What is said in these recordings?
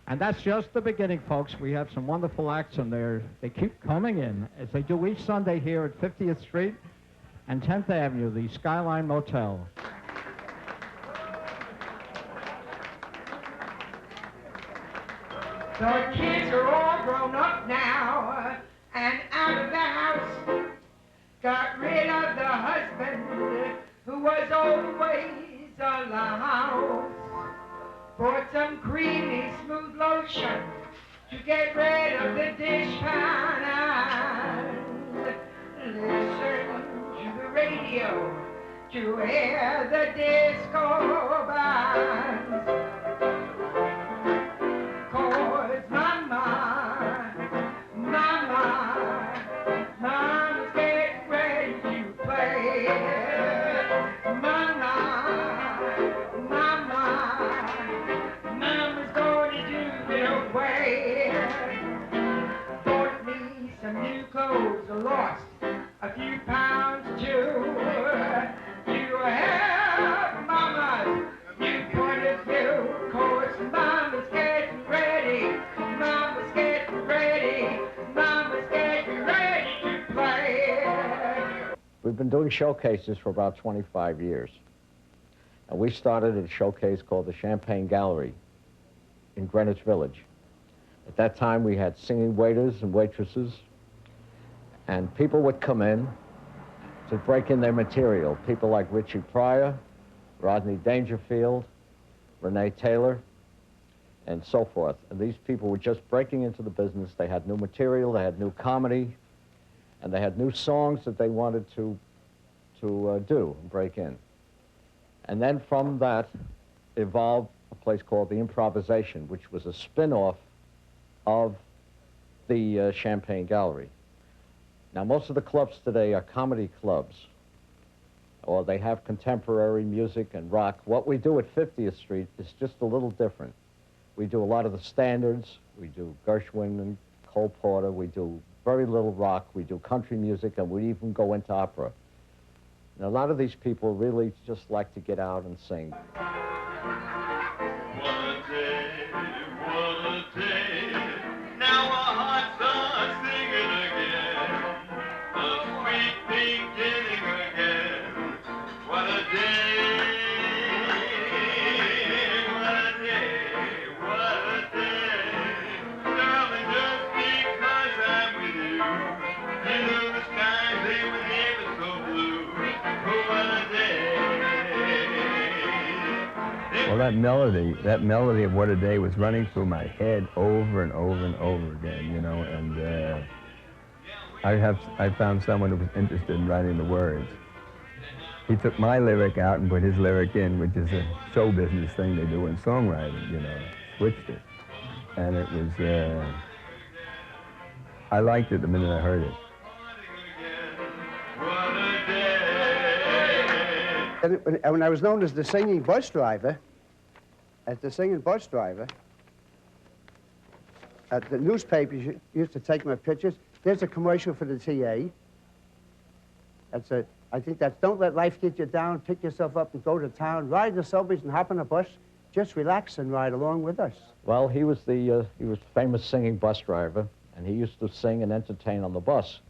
And that's just the beginning, folks. We have some wonderful acts in there. They keep coming in, as they do each Sunday here at 50th Street and 10th Avenue, the Skyline Motel. The kids are all grown up now and out of the house. Got rid of the husband who was always allowed. Bought some creamy smooth lotion to get rid of the dish pan and listen to the radio to hear the disco bands. Mama's getting ready to play. Mama's going to do it away. Bought me some new clothes, lost a few pounds too. You have Mama's new point of view. 'Cause Mama's getting ready. Mama's getting ready. Mama's getting ready to play. We've been doing showcases for about 25 years. And we started at a showcase called the Champagne Gallery in Greenwich Village. At that time, we had singing waiters and waitresses, and people would come in to break in their material. People like Richie Pryor, Rodney Dangerfield, Renee Taylor, and so forth. And these people were just breaking into the business. They had new material, they had new comedy, and they had new songs that they wanted to do and break in. And then from that evolved a place called the Improvisation, which was a spin-off of the Champagne Gallery. Now, most of the clubs today are comedy clubs, or they have contemporary music and rock. What we do at 50th Street is just a little different. We do a lot of the standards. We do Gershwin and Cole Porter. We do very little rock. We do country music, and we even go into opera. And a lot of these people really just like to get out and sing. Well, that melody of What a Day was running through my head over and over and over again, you know, and I found someone who was interested in writing the words. He took my lyric out and put his lyric in, which is a show business thing they do in songwriting, you know, switched it. And it was, I liked it the minute I heard it. And when I was known as the singing bus driver, at the newspapers used to take my pictures. There's a commercial for the TA. I think that's don't let life get you down, pick yourself up and go to town, ride the subways and hop on a bus, just relax and ride along with us. Well, he was a famous singing bus driver, and he used to sing and entertain on the bus.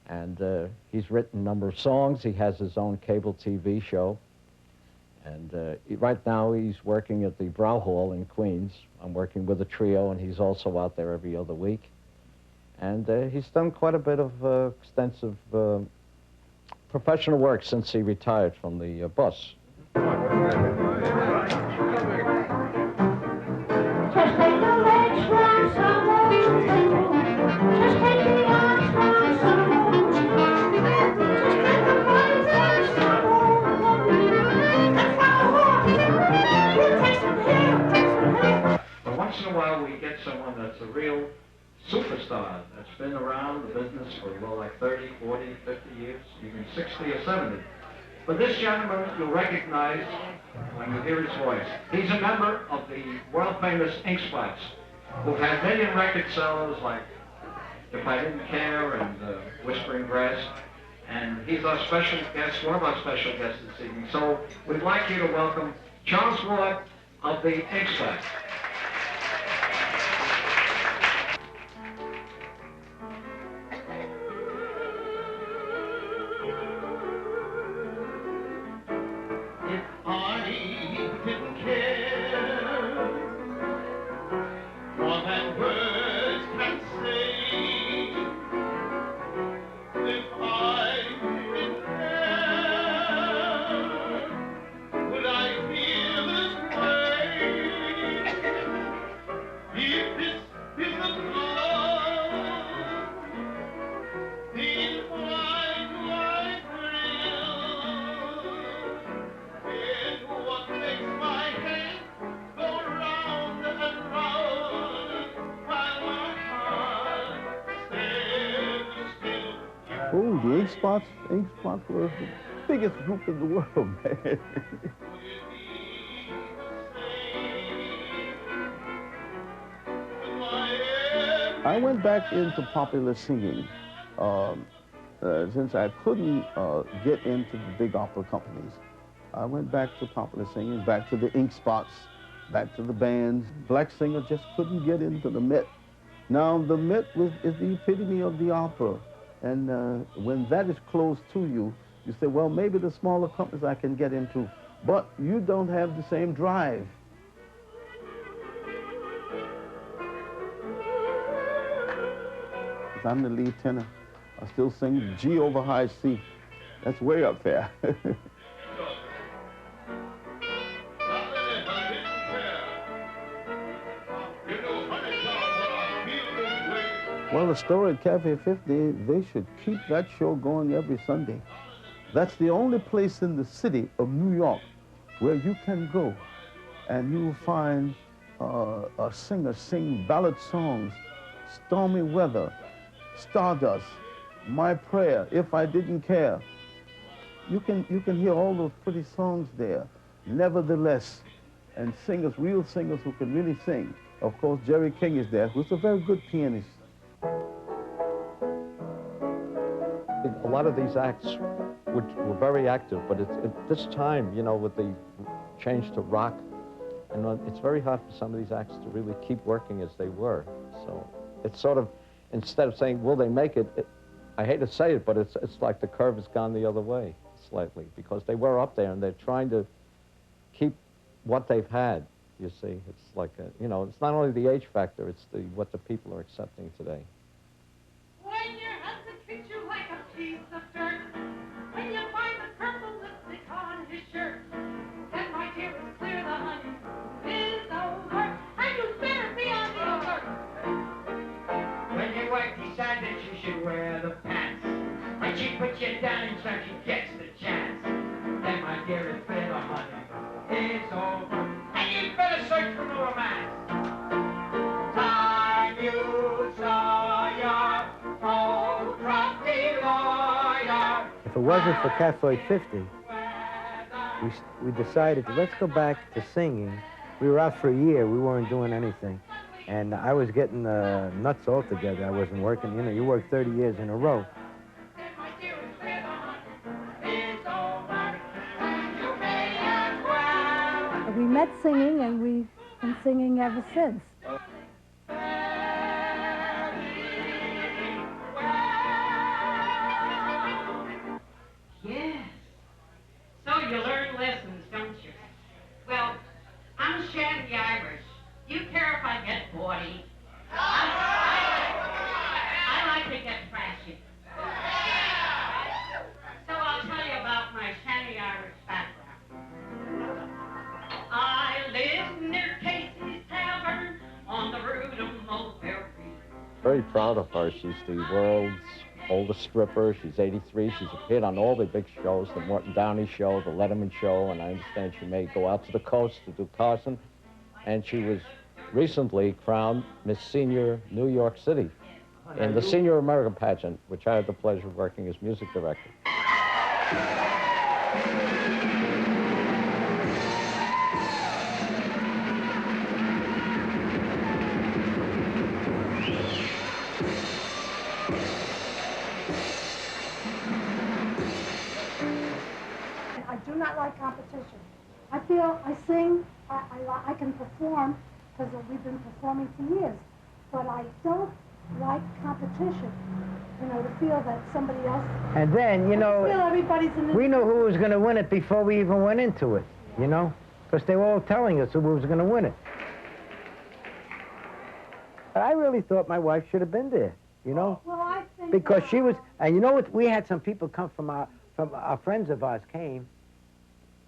And he's written a number of songs. He has his own cable TV show. And right now he's working at the Brow Hall in Queens. I'm working with a trio, and he's also out there every other week. And he's done quite a bit of extensive professional work since he retired from the bus. Once in a while we get someone that's a real superstar that's been around the business for, well, like 30, 40, 50 years, even 60 or 70. But this gentleman you'll recognize when you hear his voice. He's a member of the world-famous Ink Spots, who've had million record sellers like If I Didn't Care and Whispering Grass. And he's our special guest, one of our special guests this evening. So we'd like you to welcome Charles Ward of the Ink Spots. Spots were the biggest group in the world, man. I went back into popular singing since I couldn't get into the big opera companies. I went back to popular singing, back to the Ink Spots, back to the bands. Black singer just couldn't get into the Met. Now, the Met is the epitome of the opera. And when that is closed to you, you say, well, maybe the smaller companies I can get into, but you don't have the same drive. I'm the lead tenor. I still sing G over high C. That's way up there. Well, the story at Cafe 50, they should keep that show going every Sunday. That's the only place in the city of New York where you can go and you'll find a singer sing ballad songs, Stormy Weather, Stardust, My Prayer, If I Didn't Care. You can hear all those pretty songs there, Nevertheless, and singers, real singers who can really sing. Of course, Jerry King is there, who's a very good pianist. A lot of these acts were very active, but at this time, you know, with the change to rock, and it's very hard for some of these acts to really keep working as they were. So it's sort of, instead of saying, will they make it, I hate to say it, but it's like the curve has gone the other way slightly, because they were up there and they're trying to keep what they've had, you see. It's like, you know, it's not only the age factor, it's what the people are accepting today. When your husband treats you like a piece of dirt, when you find the purple lipstick on his shirt, then my dear, it's clear the honey is over, and you better be on the alert. When your wife decides that you should wear the pants, when she puts you down and she gets the chance, then my dear, it's clear the honey is over, and you better search for more romance. Time you saw your old crusty lawyer. If it wasn't for Cafe 50, we decided to, let's go back to singing. We were out for a year. We weren't doing anything. And I was getting nuts altogether. I wasn't working. You know, you work 30 years in a row. We met singing, and we've been singing ever since. Yes. So you learn lessons, don't you? Well, I'm shanty Irish. Do you care if I get 40? I like to get trashy. So I'll tell you about my shanty Irish background. I live near Casey's Tavern on the route of Mulberry. Very proud of her. She's the world's oldest stripper. She's 83. She's appeared on all the big shows, the Morton Downey show, the Letterman show, and I understand she may go out to the coast to do Carson. And she was recently crowned Miss Senior New York City in the Senior American pageant, which I had the pleasure of working as music director. I do not like competition. I feel I sing, I can perform, because we've been performing for years, but I don't like competition, you know, to feel that somebody else... And then, you know, feel everybody's in this... we knew who was going to win it before we even went into it, you know, because they were all telling us who was going to win it. But I really thought my wife should have been there, you know, Well, I think... because she was, and you know what, we had some people come from our friends of ours came,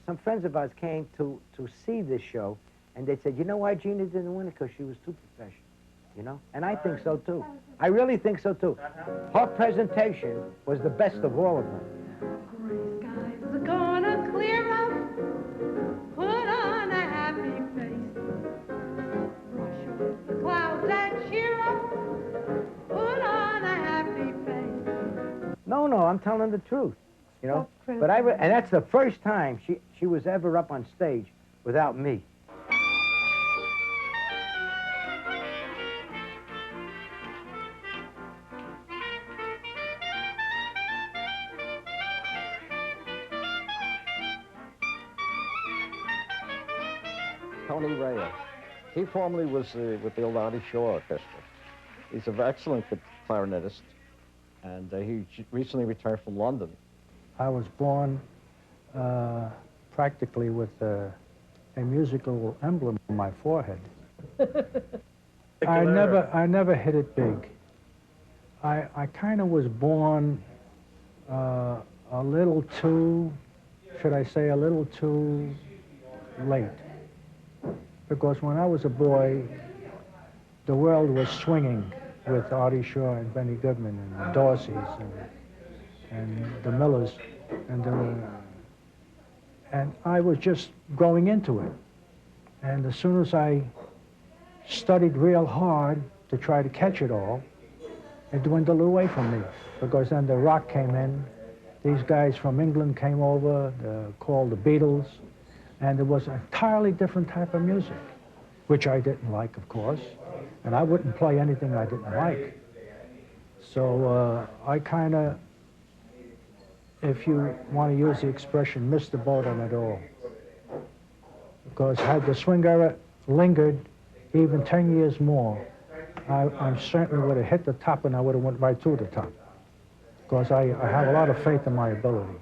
some friends of ours came to see this show, and they said, you know why Gina didn't win it? Because she was too professional, you know? And I think so, too. I really think so, too. Her presentation was the best of all of them. Gray skies are gonna clear up. Put on a happy face. Brush away the clouds and cheer up. Put on a happy face. No, no, I'm telling the truth, you know. Stop But criticizing. and that's the first time she was ever up on stage without me. Tony Rea. He formerly was with the old Artie Shaw Orchestra. He's an excellent clarinetist, and he recently returned from London. I was born practically with a musical emblem on my forehead. I never hit it big. I kind of was born a little too, should I say, a little too late. Because when I was a boy, the world was swinging with Artie Shaw and Benny Goodman and the Dorseys and the Millers, and I was just growing into it. And as soon as I studied real hard to try to catch it all, it dwindled away from me, because then the rock came in. These guys from England came over, called the Beatles, and it was an entirely different type of music, which I didn't like, of course, and I wouldn't play anything I didn't like. So I kind of, if you want to use the expression, missed the boat on it all. Because had the swing era lingered even 10 years more, I certainly would have hit the top, and I would have went right to the top. Because I have a lot of faith in my ability.